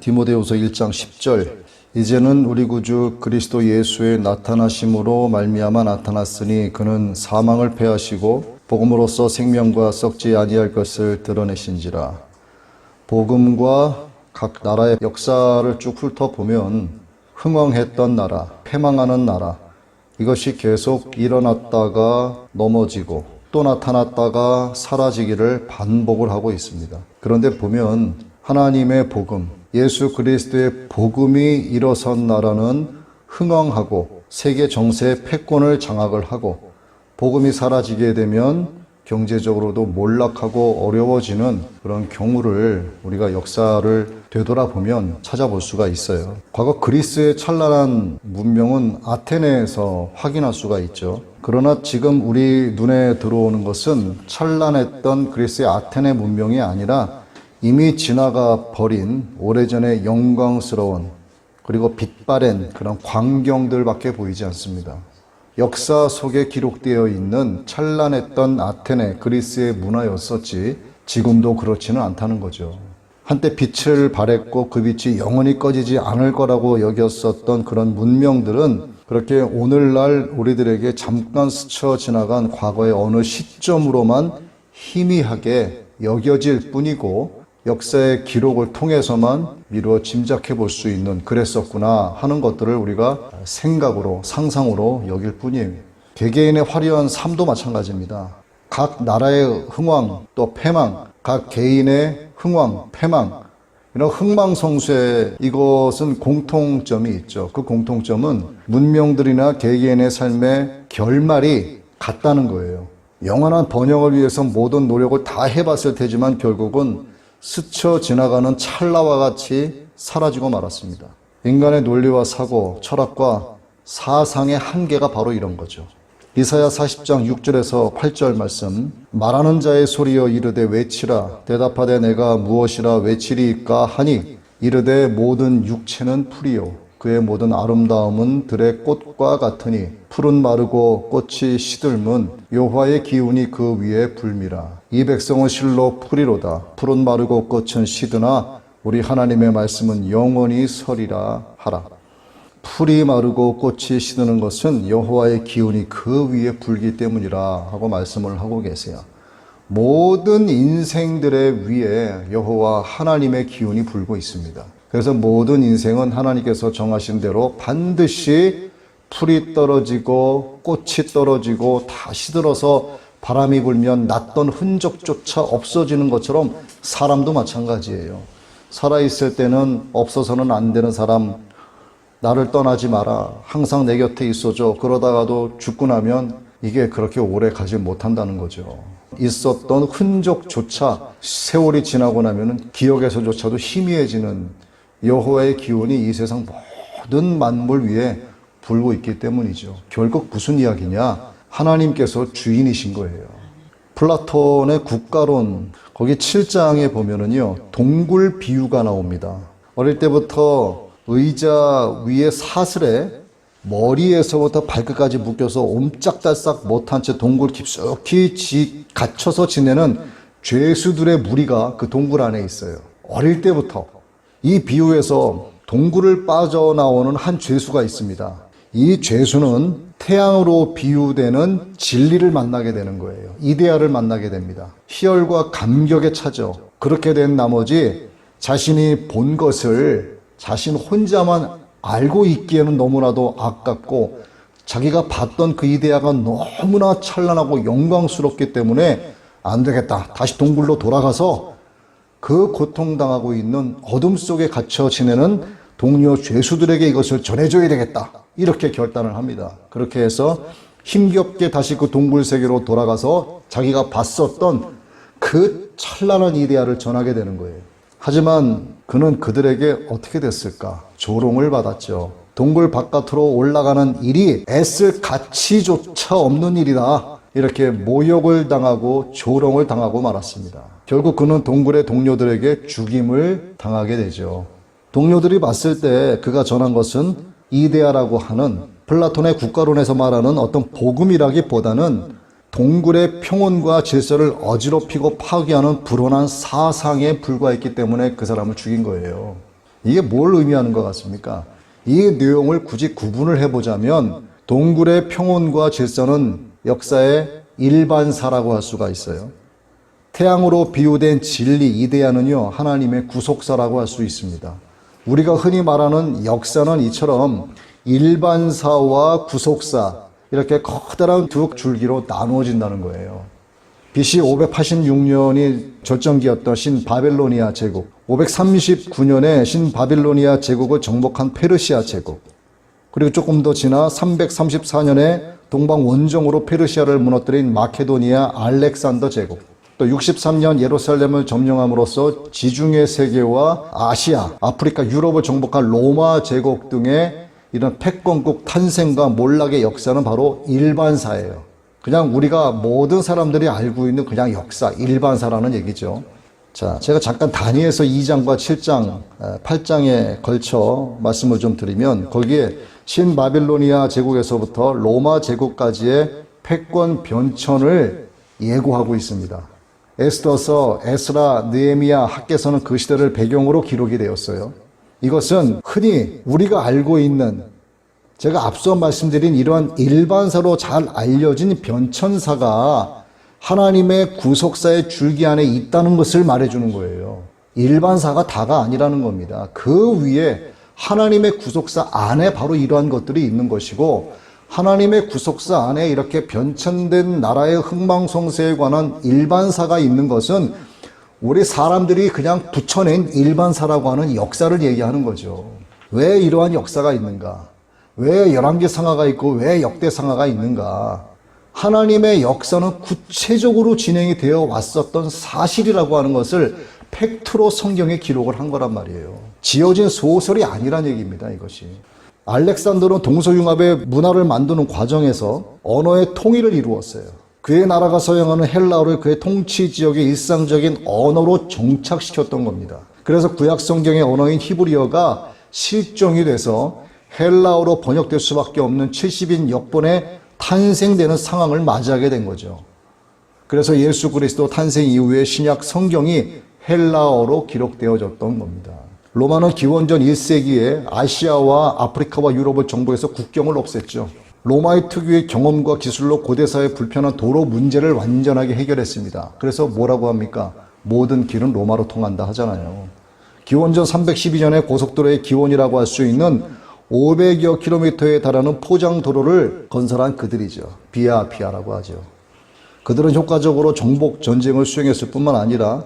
디모데후서 1장 10절 이제는 우리 구주 그리스도 예수의 나타나심으로 말미암아 나타났으니 그는 사망을 패하시고 복음으로써 생명과 썩지 아니할 것을 드러내신지라. 복음과 각 나라의 역사를 쭉 훑어보면 흥왕했던 나라, 패망하는 나라, 이것이 계속 일어났다가 넘어지고 또 나타났다가 사라지기를 반복을 하고 있습니다. 그런데 보면 하나님의 복음, 예수 그리스도의 복음이 일어선 나라는 흥왕하고 세계 정세의 패권을 장악을 하고, 복음이 사라지게 되면 경제적으로도 몰락하고 어려워지는 그런 경우를 우리가 역사를 되돌아보면 찾아볼 수가 있어요. 과거 그리스의 찬란한 문명은 아테네에서 확인할 수가 있죠. 그러나 지금 우리 눈에 들어오는 것은 찬란했던 그리스의 아테네 문명이 아니라 이미 지나가 버린 오래전에 영광스러운 그리고 빛바랜 그런 광경들밖에 보이지 않습니다. 역사 속에 기록되어 있는 찬란했던 아테네, 그리스의 문화였었지 지금도 그렇지는 않다는 거죠. 한때 빛을 발했고 그 빛이 영원히 꺼지지 않을 거라고 여겼었던 그런 문명들은 그렇게 오늘날 우리들에게 잠깐 스쳐 지나간 과거의 어느 시점으로만 희미하게 여겨질 뿐이고, 역사의 기록을 통해서만 미루어 짐작해 볼 수 있는 그랬었구나 하는 것들을 우리가 생각으로, 상상으로 여길 뿐이에요. 개개인의 화려한 삶도 마찬가지입니다. 각 나라의 흥왕 또 패망, 각 개인의 흥왕, 패망, 이런 흥망성쇠, 이것은 공통점이 있죠. 그 공통점은 문명들이나 개개인의 삶의 결말이 같다는 거예요. 영원한 번영을 위해서 모든 노력을 다 해봤을 테지만 결국은 스쳐 지나가는 찰나와 같이 사라지고 말았습니다. 인간의 논리와 사고, 철학과 사상의 한계가 바로 이런 거죠. 이사야 40장 6절에서 8절 말씀, 말하는 자의 소리여 이르되 외치라. 대답하되 내가 무엇이라 외치리이까 하니 이르되 모든 육체는 풀이요 그의 모든 아름다움은 들의 꽃과 같으니 풀은 마르고 꽃이 시들문 여호와의 기운이 그 위에 불미라. 이 백성은 실로 풀이로다. 풀은 마르고 꽃은 시드나 우리 하나님의 말씀은 영원히 서리라 하라. 풀이 마르고 꽃이 시드는 것은 여호와의 기운이 그 위에 불기 때문이라 하고 말씀을 하고 계세요. 모든 인생들의 위에 여호와 하나님의 기운이 불고 있습니다. 그래서 모든 인생은 하나님께서 정하신 대로 반드시 풀이 떨어지고 꽃이 떨어지고 다 시들어서 바람이 불면 났던 흔적조차 없어지는 것처럼 사람도 마찬가지예요. 살아있을 때는 없어서는 안 되는 사람, 나를 떠나지 마라, 항상 내 곁에 있어줘. 그러다가도 죽고 나면 이게 그렇게 오래 가지 못한다는 거죠. 있었던 흔적조차 세월이 지나고 나면 기억에서조차도 희미해지는 여호와의 기운이 이 세상 모든 만물 위에 불고 있기 때문이죠. 결국 무슨 이야기냐? 하나님께서 주인이신 거예요. 플라톤의 국가론 거기 7장에 보면은요, 동굴 비유가 나옵니다. 어릴 때부터 의자 위에 사슬에 머리에서부터 발끝까지 묶여서 옴짝달싹 못한 채 동굴 깊숙이 갇혀서 지내는 죄수들의 무리가 그 동굴 안에 있어요. 어릴 때부터. 이 비유에서 동굴을 빠져나오는 한 죄수가 있습니다. 이 죄수는 태양으로 비유되는 진리를 만나게 되는 거예요. 이데아를 만나게 됩니다. 희열과 감격에 차죠. 그렇게 된 나머지 자신이 본 것을 자신 혼자만 알고 있기에는 너무나도 아깝고, 자기가 봤던 그 이데아가 너무나 찬란하고 영광스럽기 때문에 안 되겠다, 다시 동굴로 돌아가서 그 고통당하고 있는 어둠 속에 갇혀 지내는 동료 죄수들에게 이것을 전해줘야 되겠다, 이렇게 결단을 합니다. 그렇게 해서 힘겹게 다시 그 동굴 세계로 돌아가서 자기가 봤었던 그 찬란한 이데아를 전하게 되는 거예요. 하지만 그는 그들에게 어떻게 됐을까? 조롱을 받았죠. 동굴 바깥으로 올라가는 일이 애쓸 가치조차 없는 일이다, 이렇게 모욕을 당하고 조롱을 당하고 말았습니다. 결국 그는 동굴의 동료들에게 죽임을 당하게 되죠. 동료들이 봤을 때 그가 전한 것은 이데아라고 하는 플라톤의 국가론에서 말하는 어떤 복음이라기보다는 동굴의 평온과 질서를 어지럽히고 파괴하는 불온한 사상에 불과했기 때문에 그 사람을 죽인 거예요. 이게 뭘 의미하는 것 같습니까? 이 내용을 굳이 구분을 해보자면 동굴의 평온과 질서는 역사의 일반사라고 할 수가 있어요. 태양으로 비유된 진리, 이데아는요, 하나님의 구속사라고 할 수 있습니다. 우리가 흔히 말하는 역사는 이처럼 일반사와 구속사, 이렇게 커다란 두 줄기로 나누어진다는 거예요. BC 586년이 절정기였던 신바빌로니아 제국, 539년에 신바빌로니아 제국을 정복한 페르시아 제국, 그리고 조금 더 지나 334년에 동방 원정으로 페르시아를 무너뜨린 마케도니아 알렉산더 제국, 또 63년 예루살렘을 점령함으로써 지중해 세계와 아시아, 아프리카, 유럽을 정복한 로마 제국 등의 이런 패권국 탄생과 몰락의 역사는 바로 일반사예요. 그냥 우리가 모든 사람들이 알고 있는 그냥 역사, 일반사라는 얘기죠. 자, 제가 잠깐 다니엘서 2장과 7장, 8장에 걸쳐 말씀을 좀 드리면 거기에 신바빌로니아 제국에서부터 로마 제국까지의 패권 변천을 예고하고 있습니다. 에스더서, 에스라, 느헤미야, 학개서는 그 시대를 배경으로 기록이 되었어요. 이것은 흔히 우리가 알고 있는, 제가 앞서 말씀드린 이러한 일반사로 잘 알려진 변천사가 하나님의 구속사의 줄기 안에 있다는 것을 말해주는 거예요. 일반사가 다가 아니라는 겁니다. 그 위에 하나님의 구속사 안에 바로 이러한 것들이 있는 것이고, 하나님의 구속사 안에 이렇게 변천된 나라의 흥망성쇠에 관한 일반사가 있는 것은 우리 사람들이 그냥 붙여낸 일반사라고 하는 역사를 얘기하는 거죠. 왜 이러한 역사가 있는가? 왜 열왕기상하가 있고 왜 역대상하가 있는가? 하나님의 역사는 구체적으로 진행이 되어 왔었던 사실이라고 하는 것을 팩트로 성경에 기록을 한 거란 말이에요. 지어진 소설이 아니란 얘기입니다, 이것이. 알렉산더는 동서융합의 문화를 만드는 과정에서 언어의 통일을 이루었어요. 그의 나라가 사용하는 헬라어를 그의 통치 지역의 일상적인 언어로 정착시켰던 겁니다. 그래서 구약 성경의 언어인 히브리어가 실종이 돼서 헬라어로 번역될 수밖에 없는 70인 역번에 탄생되는 상황을 맞이하게 된 거죠. 그래서 예수 그리스도 탄생 이후에 신약 성경이 헬라어로 기록되어졌던 겁니다. 로마는 기원전 1세기에 아시아와 아프리카와 유럽을 정복해서 국경을 없앴죠. 로마의 특유의 경험과 기술로 고대사의 불편한 도로 문제를 완전하게 해결했습니다. 그래서 뭐라고 합니까? 모든 길은 로마로 통한다 하잖아요. 기원전 312년에 고속도로의 기원이라고 할 수 있는 500여 킬로미터에 달하는 포장도로를 건설한 그들이죠. 비아피아라고 하죠. 그들은 효과적으로 정복 전쟁을 수행했을 뿐만 아니라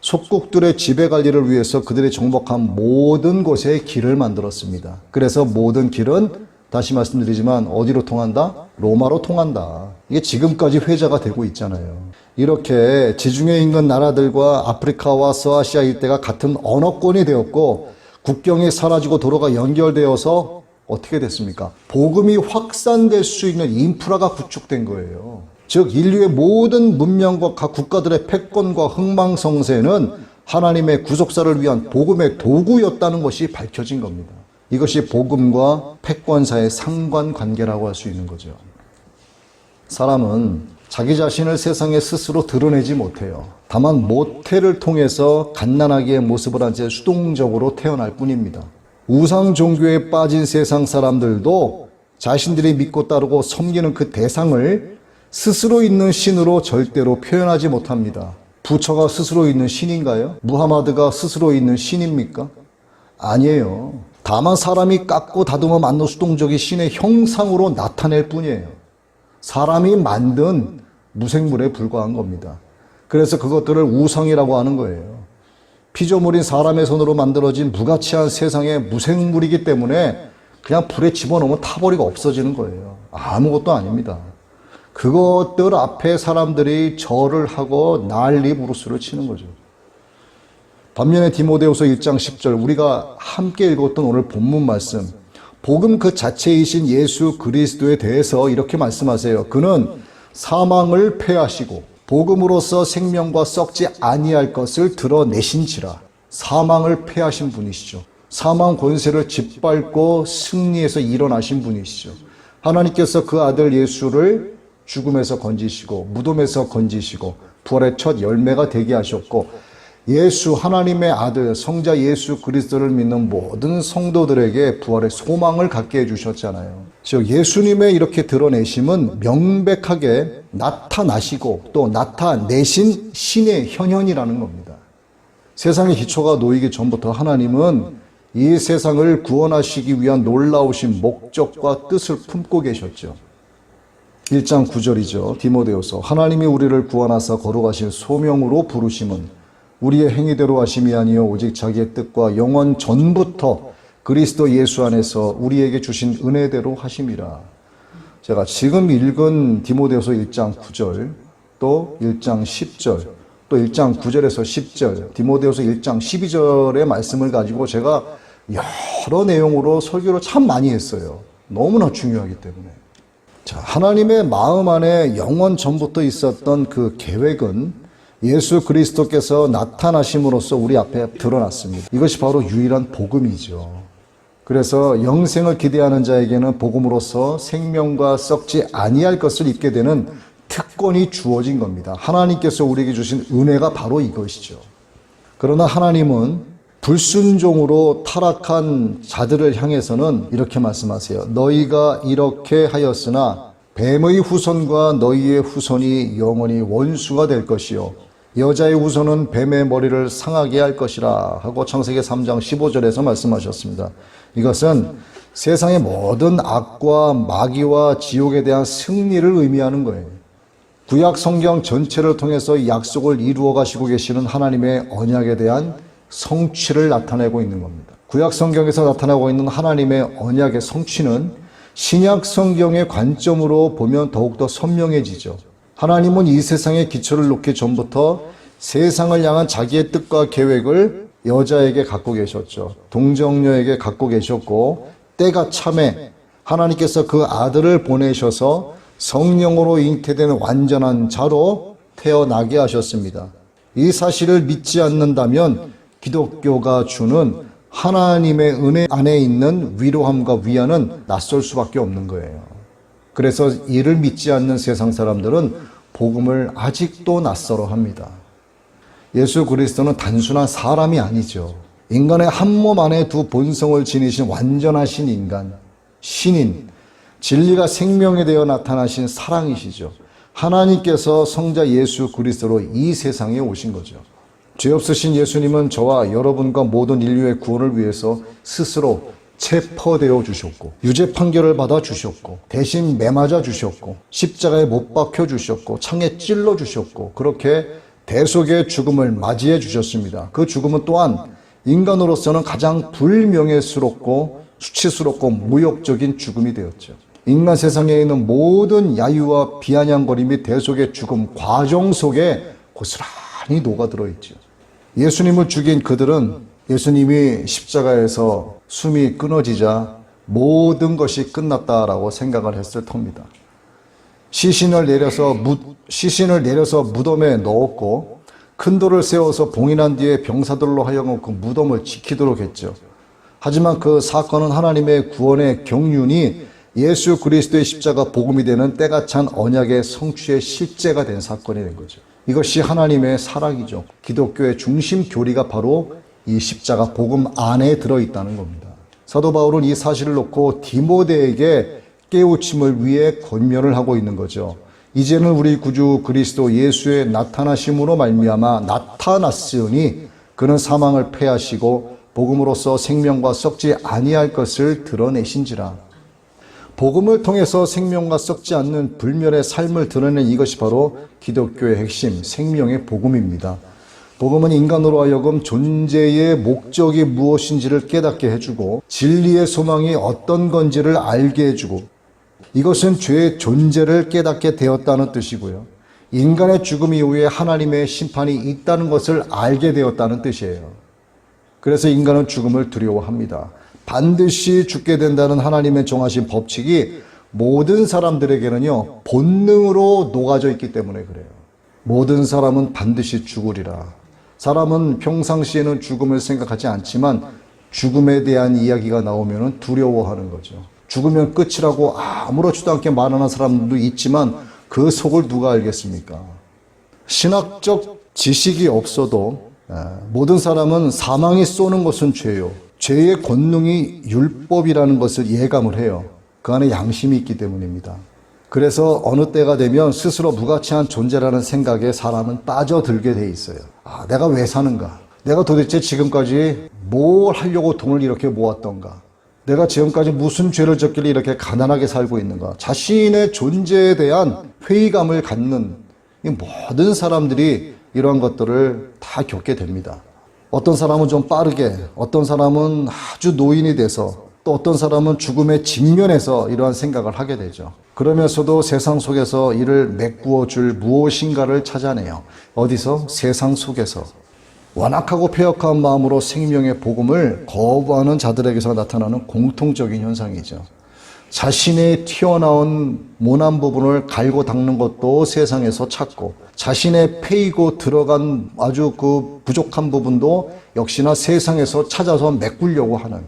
속국들의 지배관리를 위해서 그들이 정복한 모든 곳에 길을 만들었습니다. 그래서 모든 길은 다시 말씀드리지만 어디로 통한다? 로마로 통한다. 이게 지금까지 회자가 되고 있잖아요. 이렇게 지중해 인근 나라들과 아프리카와 서아시아 일대가 같은 언어권이 되었고 국경이 사라지고 도로가 연결되어서 어떻게 됐습니까? 복음이 확산될 수 있는 인프라가 구축된 거예요. 즉 인류의 모든 문명과 각 국가들의 패권과 흥망성쇠는 하나님의 구속사를 위한 복음의 도구였다는 것이 밝혀진 겁니다. 이것이 복음과 패권사의 상관관계라고 할 수 있는 거죠. 사람은 자기 자신을 세상에 스스로 드러내지 못해요. 다만 모태를 통해서 갓난아기의 모습을 한 채 수동적으로 태어날 뿐입니다. 우상 종교에 빠진 세상 사람들도 자신들이 믿고 따르고 섬기는 그 대상을 스스로 있는 신으로 절대로 표현하지 못합니다. 부처가 스스로 있는 신인가요? 무하마드가 스스로 있는 신입니까? 아니에요. 다만 사람이 깎고 다듬어 만든 수동적인 신의 형상으로 나타낼 뿐이에요. 사람이 만든 무생물에 불과한 겁니다. 그래서 그것들을 우상이라고 하는 거예요. 피조물인 사람의 손으로 만들어진 무가치한 세상의 무생물이기 때문에 그냥 불에 집어넣으면 타버리고 없어지는 거예요. 아무것도 아닙니다. 그것들 앞에 사람들이 절을 하고 난리 부르스를 치는 거죠. 반면에 디모데후서 1장 10절 우리가 함께 읽었던 오늘 본문 말씀, 복음 그 자체이신 예수 그리스도에 대해서 이렇게 말씀하세요. 그는 사망을 패하시고 복음으로써 생명과 썩지 아니할 것을 드러내신지라. 사망을 패하신 분이시죠. 사망 권세를 짓밟고 승리해서 일어나신 분이시죠. 하나님께서 그 아들 예수를 죽음에서 건지시고 무덤에서 건지시고 부활의 첫 열매가 되게 하셨고 예수 하나님의 아들 성자 예수 그리스도를 믿는 모든 성도들에게 부활의 소망을 갖게 해주셨잖아요. 즉 예수님의 이렇게 드러내심은 명백하게 나타나시고 또 나타내신 신의 현현이라는 겁니다. 세상의 기초가 놓이기 전부터 하나님은 이 세상을 구원하시기 위한 놀라우신 목적과 뜻을 품고 계셨죠. 1장 9절이죠. 디모데후서 하나님이 우리를 구원하사 거룩하신 소명으로 부르심은 우리의 행위대로 하심이 아니요 오직 자기의 뜻과 영원 전부터 그리스도 예수 안에서 우리에게 주신 은혜대로 하심이라. 제가 지금 읽은 디모데후서 1장 9절 또 1장 10절 또 1장 9절에서 10절 디모데후서 1장 12절의 말씀을 가지고 제가 여러 내용으로 설교를 참 많이 했어요. 너무나 중요하기 때문에. 자, 하나님의 마음 안에 영원 전부터 있었던 그 계획은 예수 그리스도께서 나타나심으로써 우리 앞에 드러났습니다. 이것이 바로 유일한 복음이죠. 그래서 영생을 기대하는 자에게는 복음으로써 생명과 썩지 아니할 것을 입게 되는 특권이 주어진 겁니다. 하나님께서 우리에게 주신 은혜가 바로 이것이죠. 그러나 하나님은 불순종으로 타락한 자들을 향해서는 이렇게 말씀하세요. 너희가 이렇게 하였으나 뱀의 후손과 너희의 후손이 영원히 원수가 될 것이요 여자의 후손은 뱀의 머리를 상하게 할 것이라 하고 창세기 3장 15절에서 말씀하셨습니다. 이것은 세상의 모든 악과 마귀와 지옥에 대한 승리를 의미하는 거예요. 구약 성경 전체를 통해서 약속을 이루어 가시고 계시는 하나님의 언약에 대한 성취를 나타내고 있는 겁니다. 구약 성경에서 나타나고 있는 하나님의 언약의 성취는 신약 성경의 관점으로 보면 더욱더 선명해지죠. 하나님은 이 세상의 기초를 놓기 전부터 세상을 향한 자기의 뜻과 계획을 여자에게 갖고 계셨죠. 동정녀에게 갖고 계셨고 때가 참에 하나님께서 그 아들을 보내셔서 성령으로 잉태되는 완전한 자로 태어나게 하셨습니다. 이 사실을 믿지 않는다면 기독교가 주는 하나님의 은혜 안에 있는 위로함과 위안은 낯설 수밖에 없는 거예요. 그래서 이를 믿지 않는 세상 사람들은 복음을 아직도 낯설어 합니다. 예수 그리스도는 단순한 사람이 아니죠. 인간의 한 몸 안에 두 본성을 지니신 완전하신 인간, 신인, 진리가 생명에 되어 나타나신 사랑이시죠. 하나님께서 성자 예수 그리스도로 이 세상에 오신 거죠. 죄 없으신 예수님은 저와 여러분과 모든 인류의 구원을 위해서 스스로 체포되어 주셨고 유죄 판결을 받아 주셨고 대신 매맞아 주셨고 십자가에 못 박혀 주셨고 창에 찔러 주셨고 그렇게 대속의 죽음을 맞이해 주셨습니다. 그 죽음은 또한 인간으로서는 가장 불명예스럽고 수치스럽고 무욕적인 죽음이 되었죠. 인간 세상에 있는 모든 야유와 비아냥거림 및 대속의 죽음 과정 속에 고스란히 녹아들어 있죠. 예수님을 죽인 그들은 예수님이 십자가에서 숨이 끊어지자 모든 것이 끝났다라고 생각을 했을 터입니다. 시신을 내려서 무덤에 넣었고 큰 돌을 세워서 봉인한 뒤에 병사들로 하여금 그 무덤을 지키도록 했죠. 하지만 그 사건은 하나님의 구원의 경륜이 예수 그리스도의 십자가 복음이 되는 때가 찬 언약의 성취의 실제가 된 사건이 된 거죠. 이것이 하나님의 사랑이죠. 기독교의 중심 교리가 바로 이 십자가 복음 안에 들어있다는 겁니다. 사도 바울은 이 사실을 놓고 디모데에게 깨우침을 위해 권면을 하고 있는 거죠. 이제는 우리 구주 그리스도 예수의 나타나심으로 말미암아 나타났으니 그는 사망을 패하시고 복음으로써 생명과 썩지 아니할 것을 드러내신지라. 복음을 통해서 생명과 썩지 않는 불멸의 삶을 드러낸 이것이 바로 기독교의 핵심, 생명의 복음입니다. 복음은 인간으로 하여금 존재의 목적이 무엇인지를 깨닫게 해주고 진리의 소망이 어떤 건지를 알게 해주고 이것은 죄의 존재를 깨닫게 되었다는 뜻이고요. 인간의 죽음 이후에 하나님의 심판이 있다는 것을 알게 되었다는 뜻이에요. 그래서 인간은 죽음을 두려워합니다. 반드시 죽게 된다는 하나님의 정하신 법칙이 모든 사람들에게는요 본능으로 녹아져 있기 때문에 그래요. 모든 사람은 반드시 죽으리라. 사람은 평상시에는 죽음을 생각하지 않지만 죽음에 대한 이야기가 나오면 두려워하는 거죠. 죽으면 끝이라고 아무렇지도 않게 말하는 사람들도 있지만 그 속을 누가 알겠습니까? 신학적 지식이 없어도 모든 사람은 사망이 쏘는 것은 죄요. 죄의 권능이 율법이라는 것을 예감을 해요. 그 안에 양심이 있기 때문입니다. 그래서 어느 때가 되면 스스로 무가치한 존재라는 생각에 사람은 빠져들게 돼 있어요. 내가 왜 사는가? 내가 도대체 지금까지 뭘 하려고 돈을 이렇게 모았던가? 내가 지금까지 무슨 죄를 졌길래 이렇게 가난하게 살고 있는가? 자신의 존재에 대한 회의감을 갖는 이 모든 사람들이 이러한 것들을 다 겪게 됩니다. 어떤 사람은 좀 빠르게, 어떤 사람은 아주 노인이 돼서, 또 어떤 사람은 죽음에 직면해서 이러한 생각을 하게 되죠. 그러면서도 세상 속에서 이를 메꾸어 줄 무엇인가를 찾아내요. 어디서? 세상 속에서. 완악하고 폐역한 마음으로 생명의 복음을 거부하는 자들에게서 나타나는 공통적인 현상이죠. 자신의 튀어나온 모난 부분을 갈고 닦는 것도 세상에서 찾고, 자신의 패이고 들어간 아주 그 부족한 부분도 역시나 세상에서 찾아서 메꾸려고 하는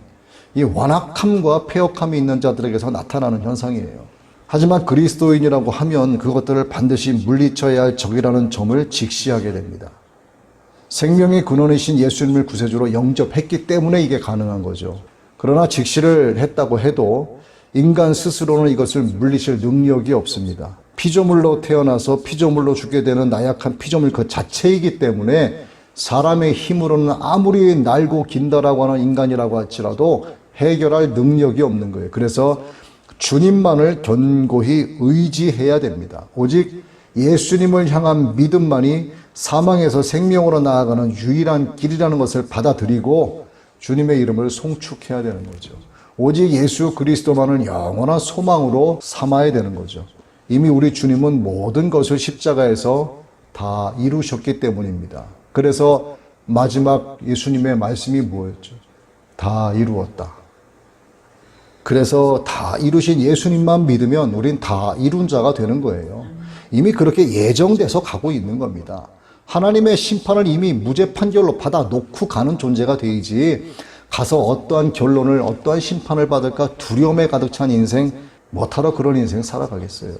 이 완악함과 폐역함이 있는 자들에게서 나타나는 현상이에요. 하지만 그리스도인이라고 하면 그것들을 반드시 물리쳐야 할 적이라는 점을 직시하게 됩니다. 생명의 근원이신 예수님을 구세주로 영접했기 때문에 이게 가능한 거죠. 그러나 직시를 했다고 해도 인간 스스로는 이것을 물리칠 능력이 없습니다. 피조물로 태어나서 피조물로 죽게 되는 나약한 피조물 그 자체이기 때문에 사람의 힘으로는 아무리 날고 긴다라고 하는 인간이라고 할지라도 해결할 능력이 없는 거예요. 그래서 주님만을 견고히 의지해야 됩니다. 오직 예수님을 향한 믿음만이 사망에서 생명으로 나아가는 유일한 길이라는 것을 받아들이고 주님의 이름을 송축해야 되는 거죠. 오직 예수 그리스도만을 영원한 소망으로 삼아야 되는 거죠. 이미 우리 주님은 모든 것을 십자가에서 다 이루셨기 때문입니다. 그래서 마지막 예수님의 말씀이 뭐였죠? 다 이루었다. 그래서 다 이루신 예수님만 믿으면 우린 다 이룬 자가 되는 거예요. 이미 그렇게 예정돼서 가고 있는 겁니다. 하나님의 심판을 이미 무죄 판결로 받아 놓고 가는 존재가 되지, 가서 어떠한 결론을, 어떠한 심판을 받을까 두려움에 가득 찬 인생, 못하러 그런 인생 살아가겠어요.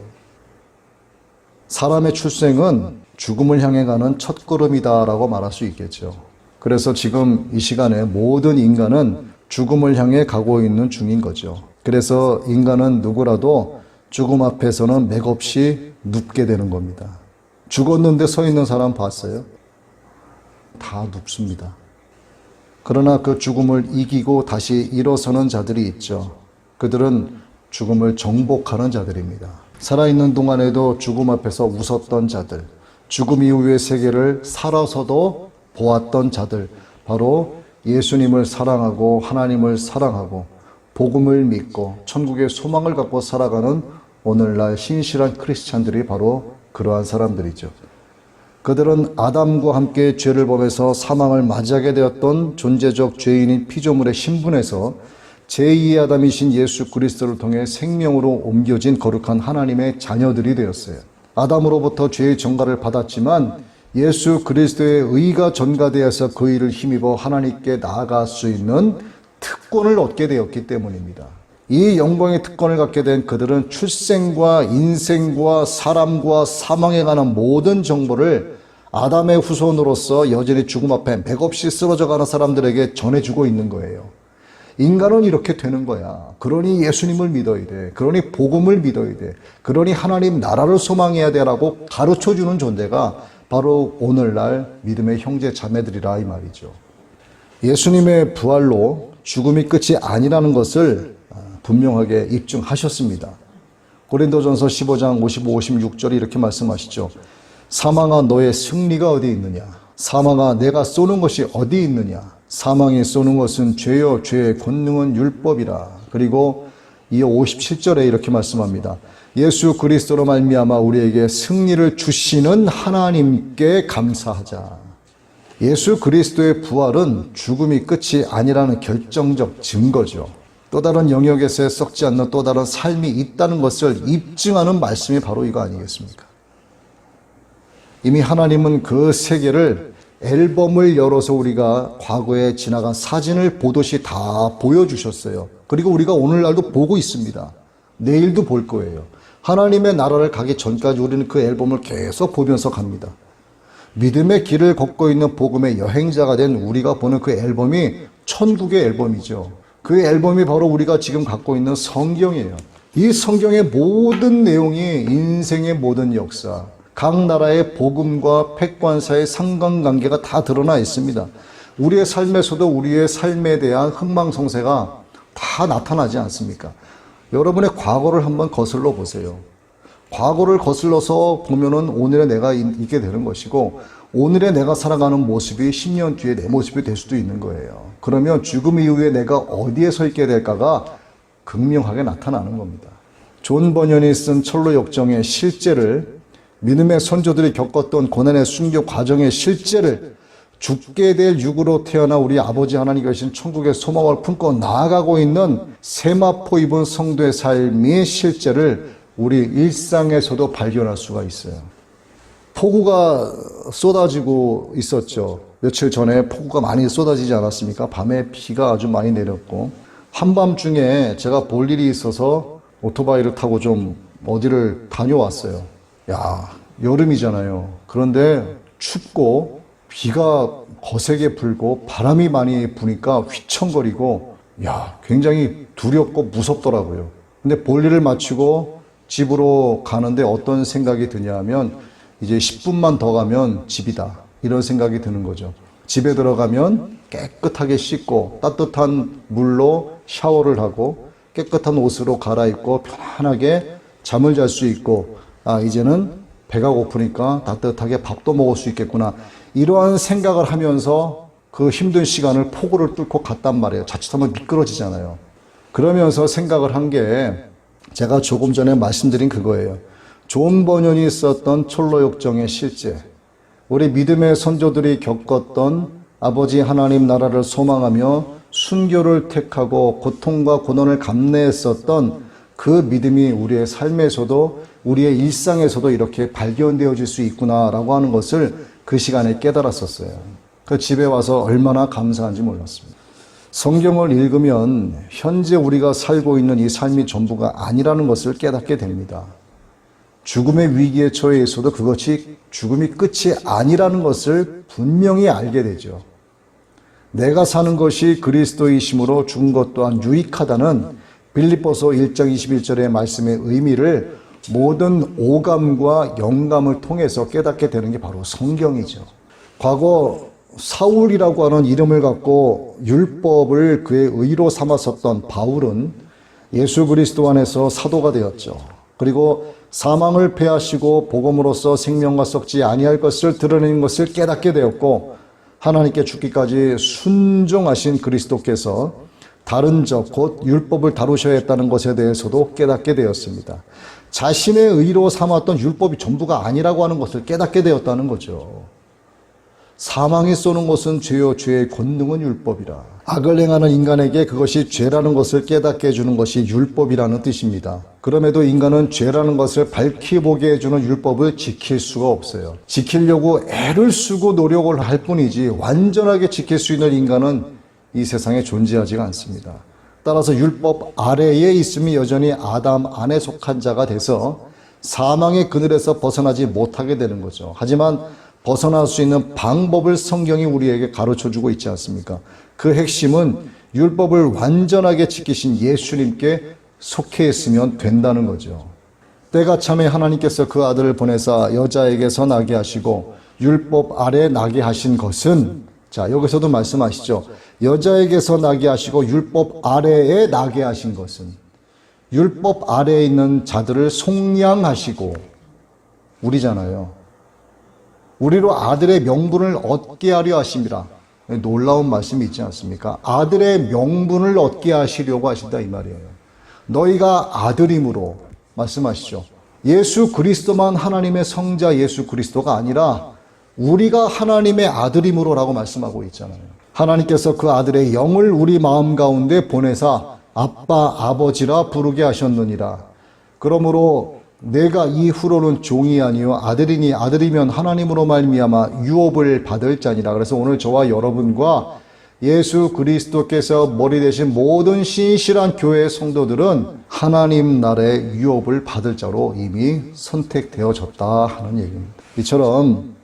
사람의 출생은 죽음을 향해 가는 첫걸음이다라고 말할 수 있겠죠. 그래서 지금 이 시간에 모든 인간은 죽음을 향해 가고 있는 중인 거죠. 그래서 인간은 누구라도 죽음 앞에서는 맥없이 눕게 되는 겁니다. 죽었는데 서 있는 사람 봤어요? 다 눕습니다. 그러나 그 죽음을 이기고 다시 일어서는 자들이 있죠. 그들은 죽음을 정복하는 자들입니다. 살아있는 동안에도 죽음 앞에서 웃었던 자들, 죽음 이후의 세계를 살아서도 보았던 자들, 바로 예수님을 사랑하고 하나님을 사랑하고 복음을 믿고 천국의 소망을 갖고 살아가는 오늘날 신실한 크리스찬들이 바로 그러한 사람들이죠. 그들은 아담과 함께 죄를 범해서 사망을 맞이하게 되었던 존재적 죄인인 피조물의 신분에서 제2의 아담이신 예수 그리스도를 통해 생명으로 옮겨진 거룩한 하나님의 자녀들이 되었어요. 아담으로부터 죄의 전가를 받았지만 예수 그리스도의 의가 전가되어서 그 의를 힘입어 하나님께 나아갈 수 있는 특권을 얻게 되었기 때문입니다. 이 영광의 특권을 갖게 된 그들은 출생과 인생과 사람과 사망에 관한 모든 정보를 아담의 후손으로서 여전히 죽음 앞에 맥없이 쓰러져가는 사람들에게 전해주고 있는 거예요. 인간은 이렇게 되는 거야. 그러니 예수님을 믿어야 돼. 그러니 복음을 믿어야 돼. 그러니 하나님 나라를 소망해야 돼라고 가르쳐주는 존재가 바로 오늘날 믿음의 형제 자매들이라 이 말이죠. 예수님의 부활로 죽음이 끝이 아니라는 것을 분명하게 입증하셨습니다. 고린도전서 15장 55, 56절이 이렇게 말씀하시죠. 사망아 너의 승리가 어디 있느냐? 사망아 내가 쏘는 것이 어디 있느냐? 사망이 쏘는 것은 죄요 죄의 권능은 율법이라. 그리고 이어 57절에 이렇게 말씀합니다. 예수 그리스도로 말미암아 우리에게 승리를 주시는 하나님께 감사하자. 예수 그리스도의 부활은 죽음이 끝이 아니라는 결정적 증거죠. 또 다른 영역에서 썩지 않는 또 다른 삶이 있다는 것을 입증하는 말씀이 바로 이거 아니겠습니까? 이미 하나님은 그 세계를 앨범을 열어서 우리가 과거에 지나간 사진을 보듯이 다 보여주셨어요. 그리고 우리가 오늘날도 보고 있습니다. 내일도 볼 거예요. 하나님의 나라를 가기 전까지 우리는 그 앨범을 계속 보면서 갑니다. 믿음의 길을 걷고 있는 복음의 여행자가 된 우리가 보는 그 앨범이 천국의 앨범이죠. 그 앨범이 바로 우리가 지금 갖고 있는 성경이에요. 이 성경의 모든 내용이 인생의 모든 역사, 각 나라의 복음과 패권사의 상관관계가 다 드러나 있습니다. 우리의 삶에서도 우리의 삶에 대한 흥망성쇠가 다 나타나지 않습니까? 여러분의 과거를 한번 거슬러 보세요. 과거를 거슬러서 보면은 오늘의 내가 있게 되는 것이고, 오늘의 내가 살아가는 모습이 10년 뒤에 내 모습이 될 수도 있는 거예요. 그러면 죽음 이후에 내가 어디에 서 있게 될까가 극명하게 나타나는 겁니다. 존 버년이 쓴 철로 역정의 실제를, 믿음의 선조들이 겪었던 고난의 순교 과정의 실제를, 죽게 될 육으로 태어나 우리 아버지 하나님 계신 천국의 소망을 품고 나아가고 있는 세마포 입은 성도의 삶의 실제를 우리 일상에서도 발견할 수가 있어요. 폭우가 쏟아지고 있었죠. 며칠 전에 폭우가 많이 쏟아지지 않았습니까? 밤에 비가 아주 많이 내렸고, 한밤중에 제가 볼 일이 있어서 오토바이를 타고 좀 어디를 다녀왔어요. 야, 여름이잖아요. 그런데 춥고 비가 거세게 불고 바람이 많이 부니까 휘청거리고, 야, 굉장히 두렵고 무섭더라고요. 근데 볼 일을 마치고 집으로 가는데 어떤 생각이 드냐 하면, 이제 10분만 더 가면 집이다, 이런 생각이 드는 거죠. 집에 들어가면 깨끗하게 씻고 따뜻한 물로 샤워를 하고 깨끗한 옷으로 갈아입고 편안하게 잠을 잘 수 있고, 아, 이제는 배가 고프니까 따뜻하게 밥도 먹을 수 있겠구나, 이러한 생각을 하면서 그 힘든 시간을 폭우를 뚫고 갔단 말이에요. 자칫하면 미끄러지잖아요. 그러면서 생각을 한 게 제가 조금 전에 말씀드린 그거예요. 존 버년이 썼던 철로 역정의 실제, 우리 믿음의 선조들이 겪었던 아버지 하나님 나라를 소망하며 순교를 택하고 고통과 고난을 감내했었던 그 믿음이 우리의 삶에서도 우리의 일상에서도 이렇게 발견되어질 수 있구나라고 하는 것을 그 시간에 깨달았었어요. 그 집에 와서 얼마나 감사한지 몰랐습니다. 성경을 읽으면 현재 우리가 살고 있는 이 삶이 전부가 아니라는 것을 깨닫게 됩니다. 죽음의 위기에 처해 있어도 그것이 죽음이 끝이 아니라는 것을 분명히 알게 되죠. 내가 사는 것이 그리스도이심으로 죽은 것 또한 유익하다는 빌립보서 1장 21절의 말씀의 의미를 모든 오감과 영감을 통해서 깨닫게 되는 게 바로 성경이죠. 과거 사울이라고 하는 이름을 갖고 율법을 그의 의로 삼았었던 바울은 예수 그리스도 안에서 사도가 되었죠. 그리고 사망을 패하시고 복음으로써 생명과 썩지 아니할 것을 드러내는 것을 깨닫게 되었고, 하나님께 죽기까지 순종하신 그리스도께서 다른 적, 곧 율법을 다루셔야 했다는 것에 대해서도 깨닫게 되었습니다. 자신의 의로 삼았던 율법이 전부가 아니라고 하는 것을 깨닫게 되었다는 거죠. 사망이 쏘는 것은 죄요, 죄의 권능은 율법이라. 악을 행하는 인간에게 그것이 죄라는 것을 깨닫게 해주는 것이 율법이라는 뜻입니다. 그럼에도 인간은 죄라는 것을 밝히 보게 해주는 율법을 지킬 수가 없어요. 지키려고 애를 쓰고 노력을 할 뿐이지 완전하게 지킬 수 있는 인간은 이 세상에 존재하지가 않습니다. 따라서 율법 아래에 있음이 여전히 아담 안에 속한 자가 돼서 사망의 그늘에서 벗어나지 못하게 되는 거죠. 하지만 벗어날 수 있는 방법을 성경이 우리에게 가르쳐주고 있지 않습니까? 그 핵심은 율법을 완전하게 지키신 예수님께 속해 있으면 된다는 거죠. 때가 참에 하나님께서 그 아들을 보내사 여자에게서 나게 하시고 율법 아래 나게 하신 것은, 자, 여기서도 말씀하시죠. 여자에게서 나게 하시고 율법 아래에 나게 하신 것은, 율법 아래에 있는 자들을 속량하시고, 우리잖아요. 우리로 아들의 명분을 얻게 하려 하심이라. 놀라운 말씀이 있지 않습니까? 아들의 명분을 얻게 하시려고 하신다, 이 말이에요. 너희가 아들임으로, 말씀하시죠. 예수 그리스도만 하나님의 성자 예수 그리스도가 아니라 우리가 하나님의 아들임으로라고 말씀하고 있잖아요. 하나님께서 그 아들의 영을 우리 마음 가운데 보내사 아빠 아버지라 부르게 하셨느니라. 그러므로 내가 이후로는 종이 아니요 아들이니 아들이면 하나님으로 말미암아 유업을 받을 자니라. 그래서 오늘 저와 여러분과 예수 그리스도께서 머리 되신 모든 신실한 교회의 성도들은 하나님 나라의 유업을 받을 자로 이미 선택되어졌다 하는 얘기입니다. 이처럼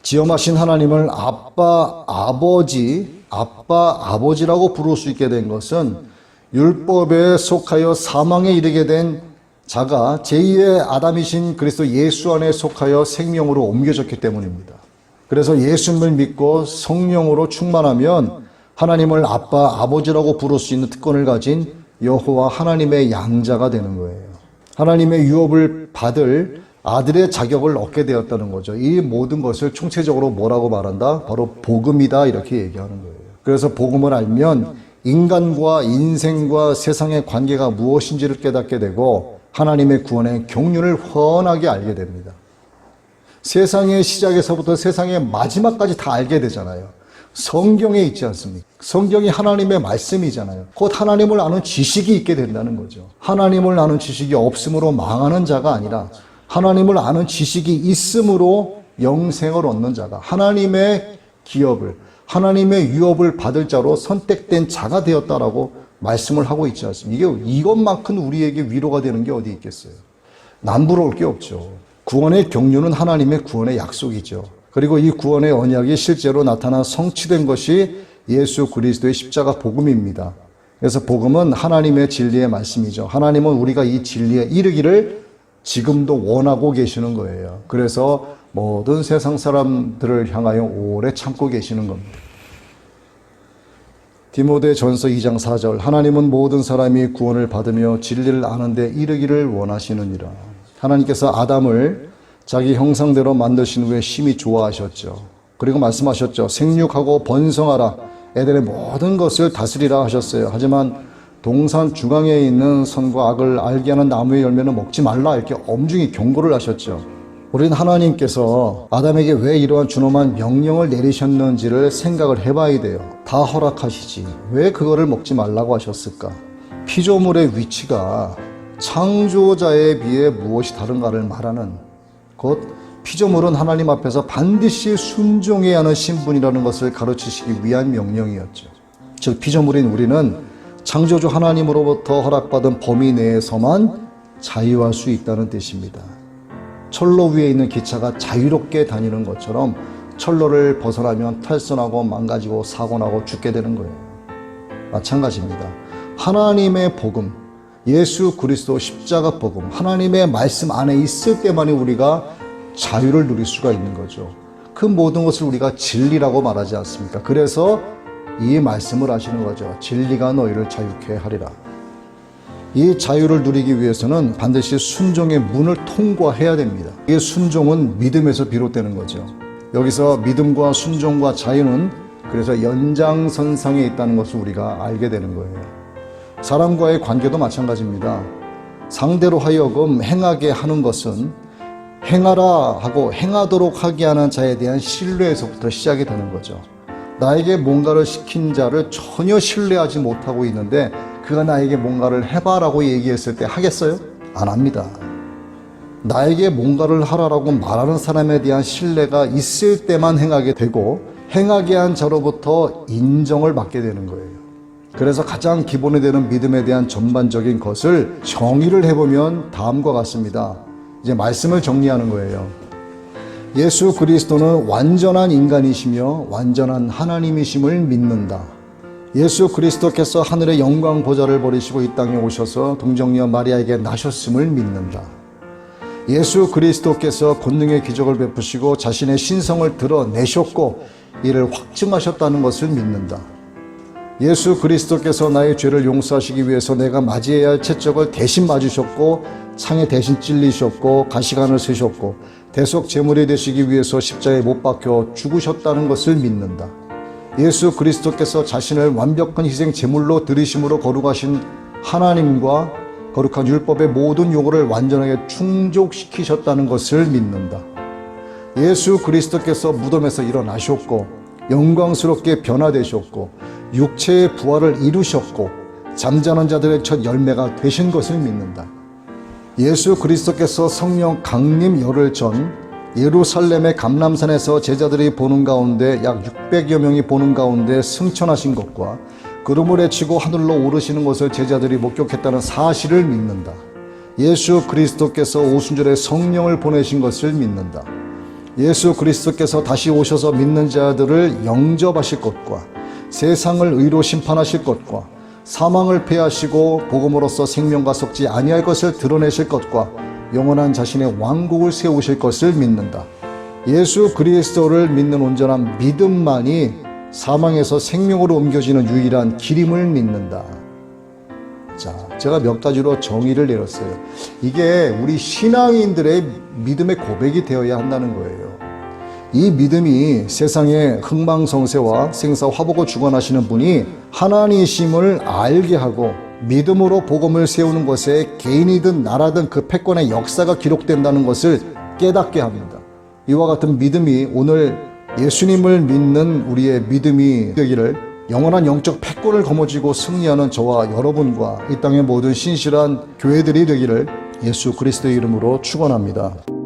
지엄하신 하나님을 아빠, 아버지라고 부를 수 있게 된 것은 율법에 속하여 사망에 이르게 된 자가 제2의 아담이신 그리스도 예수 안에 속하여 생명으로 옮겨졌기 때문입니다. 그래서 예수님을 믿고 성령으로 충만하면 하나님을 아빠, 아버지라고 부를 수 있는 특권을 가진 여호와 하나님의 양자가 되는 거예요. 하나님의 유업을 받을 아들의 자격을 얻게 되었다는 거죠. 이 모든 것을 총체적으로 뭐라고 말한다? 바로 복음이다, 이렇게 얘기하는 거예요. 그래서 복음을 알면 인간과 인생과 세상의 관계가 무엇인지를 깨닫게 되고 하나님의 구원의 경륜을 훤하게 알게 됩니다. 세상의 시작에서부터 세상의 마지막까지 다 알게 되잖아요. 성경에 있지 않습니까? 성경이 하나님의 말씀이잖아요. 곧 하나님을 아는 지식이 있게 된다는 거죠. 하나님을 아는 지식이 없음으로 망하는 자가 아니라 하나님을 아는 지식이 있음으로 영생을 얻는 자가, 하나님의 기업을, 하나님의 유업을 받을 자로 선택된 자가 되었다라고 말씀을 하고 있지 않습니까? 이것만큼 우리에게 위로가 되는 게 어디 있겠어요? 남부러울 게 없죠. 구원의 경륜은 하나님의 구원의 약속이죠. 그리고 이 구원의 언약이 실제로 나타나 성취된 것이 예수 그리스도의 십자가 복음입니다. 그래서 복음은 하나님의 진리의 말씀이죠. 하나님은 우리가 이 진리에 이르기를 지금도 원하고 계시는 거예요. 그래서 모든 세상 사람들을 향하여 오래 참고 계시는 겁니다. 디모데전서 2장 4절, 하나님은 모든 사람이 구원을 받으며 진리를 아는 데 이르기를 원하시느니라. 하나님께서 아담을 자기 형상대로 만드신 후에 심히 좋아하셨죠. 그리고 말씀하셨죠. 생육하고 번성하라, 에덴의 모든 것을 다스리라 하셨어요. 하지만 동산 중앙에 있는 선과 악을 알게 하는 나무의 열매는 먹지 말라, 이렇게 엄중히 경고를 하셨죠. 우리는 하나님께서 아담에게 왜 이러한 준엄한 명령을 내리셨는지를 생각을 해봐야 돼요. 다 허락하시지 왜 그거를 먹지 말라고 하셨을까? 피조물의 위치가 창조자에 비해 무엇이 다른가를 말하는, 곧 피조물은 하나님 앞에서 반드시 순종해야 하는 신분이라는 것을 가르치시기 위한 명령이었죠. 즉 피조물인 우리는 창조주 하나님으로부터 허락받은 범위 내에서만 자유할 수 있다는 뜻입니다. 철로 위에 있는 기차가 자유롭게 다니는 것처럼 철로를 벗어나면 탈선하고 망가지고 사고나고 죽게 되는 거예요. 마찬가지입니다. 하나님의 복음, 예수 그리스도 십자가 복음, 하나님의 말씀 안에 있을 때만이 우리가 자유를 누릴 수가 있는 거죠. 그 모든 것을 우리가 진리라고 말하지 않습니까? 그래서 이 말씀을 하시는 거죠. 진리가 너희를 자유케 하리라. 이 자유를 누리기 위해서는 반드시 순종의 문을 통과해야 됩니다. 이 순종은 믿음에서 비롯되는 거죠. 여기서 믿음과 순종과 자유는 그래서 연장선상에 있다는 것을 우리가 알게 되는 거예요. 사람과의 관계도 마찬가지입니다. 상대로 하여금 행하게 하는 것은 행하라 하고 행하도록 하게 하는 자에 대한 신뢰에서부터 시작이 되는 거죠. 나에게 뭔가를 시킨 자를 전혀 신뢰하지 못하고 있는데 그가 나에게 뭔가를 해봐라고 얘기했을 때 하겠어요? 안 합니다. 나에게 뭔가를 하라라고 말하는 사람에 대한 신뢰가 있을 때만 행하게 되고 행하게 한 자로부터 인정을 받게 되는 거예요. 그래서 가장 기본이 되는 믿음에 대한 전반적인 것을 정의를 해보면 다음과 같습니다. 이제 말씀을 정리하는 거예요. 예수 그리스도는 완전한 인간이시며 완전한 하나님이심을 믿는다. 예수 그리스도께서 하늘의 영광 보좌를 버리시고 이 땅에 오셔서 동정녀 마리아에게 나셨음을 믿는다. 예수 그리스도께서 권능의 기적을 베푸시고 자신의 신성을 드러내셨고 이를 확증하셨다는 것을 믿는다. 예수 그리스도께서 나의 죄를 용서하시기 위해서 내가 맞이해야 할 채적을 대신 맞으셨고 창에 대신 찔리셨고 가시관을 쓰셨고 대속 제물이 되시기 위해서 십자가에 못 박혀 죽으셨다는 것을 믿는다. 예수 그리스도께서 자신을 완벽한 희생 제물로 드리심으로 거룩하신 하나님과 거룩한 율법의 모든 요구를 완전하게 충족시키셨다는 것을 믿는다. 예수 그리스도께서 무덤에서 일어나셨고 영광스럽게 변화되셨고 육체의 부활을 이루셨고 잠자는 자들의 첫 열매가 되신 것을 믿는다. 예수 그리스도께서 성령 강림 열흘 전 예루살렘의 감람산에서 제자들이 보는 가운데 약 600여 명이 보는 가운데 승천하신 것과 구름을 헤치고 하늘로 오르시는 것을 제자들이 목격했다는 사실을 믿는다. 예수 그리스도께서 오순절에 성령을 보내신 것을 믿는다. 예수 그리스도께서 다시 오셔서 믿는 자들을 영접하실 것과 세상을 의로 심판하실 것과 사망을 패하시고 복음으로써 생명과 썩지 아니할 것을 드러내실 것과 영원한 자신의 왕국을 세우실 것을 믿는다. 예수 그리스도를 믿는 온전한 믿음만이 사망에서 생명으로 옮겨지는 유일한 길임을 믿는다. 자, 제가 몇 가지로 정의를 내렸어요. 이게 우리 신앙인들의 믿음의 고백이 되어야 한다는 거예요. 이 믿음이 세상의 흥망성쇠와 생사화복을 주관하시는 분이 하나님이심을 알게 하고 믿음으로 복음을 세우는 것에 개인이든 나라든 그 패권의 역사가 기록된다는 것을 깨닫게 합니다. 이와 같은 믿음이 오늘 예수님을 믿는 우리의 믿음이 되기를, 영원한 영적 패권을 거머쥐고 승리하는 저와 여러분과 이 땅의 모든 신실한 교회들이 되기를 예수 그리스도의 이름으로 축원합니다.